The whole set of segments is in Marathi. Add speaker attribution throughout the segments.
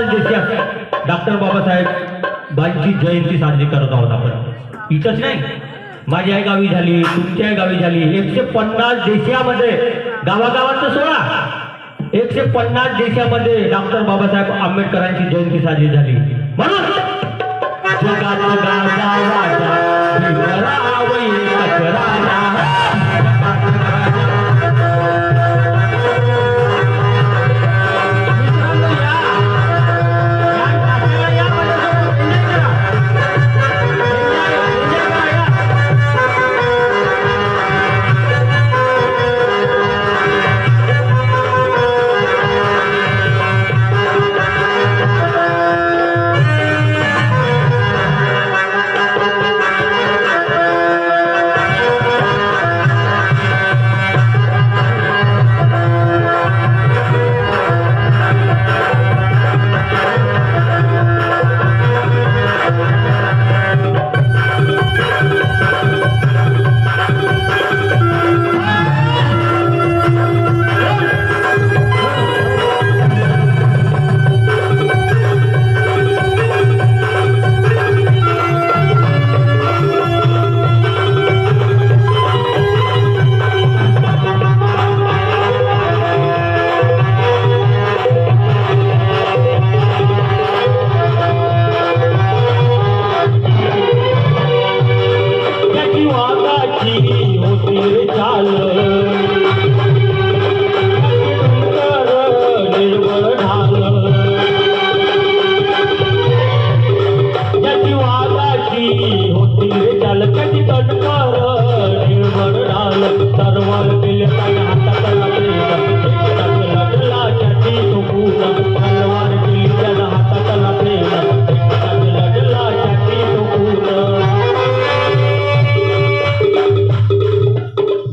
Speaker 1: देशात डॉक्टर बाबासाहेबांची जयंती साजरी करत आहोत आपण। इथंच नाही, माझ्या गावी झाली, तुमच्या गावी झाली, 150 देशामध्ये, गावागावात सोडा, 150 देशामध्ये डॉक्टर बाबासाहेब आंबेडकरांची जयंती साजरी झाली। म्हणून जगात गाजा वाजा भीमराव एकच राजा।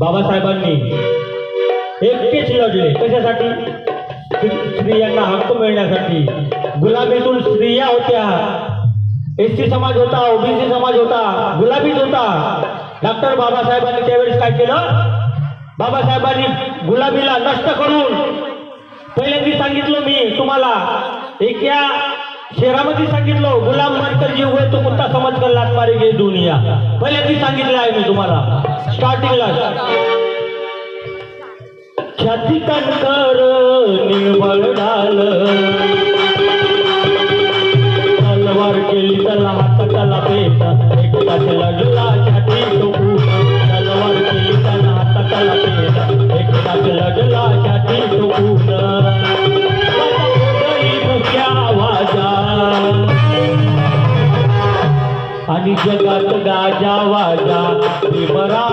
Speaker 1: बाबासाहेबांनी एकटेच लढले कशासाठी? स्त्रियांना हक्क मिळण्यासाठी। गुलाबीतून स्त्रिया होत्या, एसटी समाज होता, ओबीसी समाज होता, गुलाबीत होता। डॉक्टर बाबासाहेबांनी त्यावेळेस काय केलं? बाबासाहेबांनी गुलाबीला नष्ट करून, पहिल्यांदा सांगितलं मी तुम्हाला, एका शहरामध्ये सांगितलं, गुलाम बनकर जीव हुए तो कुत्ता समझ कर लात मारेगी दुनिया। पहिल्यांदा सांगितलं आहे मी तुम्हाला स्टार्टिंगला। छाती कणकर निवळ ढाल, तलवार केली त्याला हाताला पेट, एकटाच लढला छाती टोकून। तलवार केली त्याला हाताला पेट, एकटाच लढला छाती टोकून। आवाजा आणि जगात गाजा वाजा भीमराव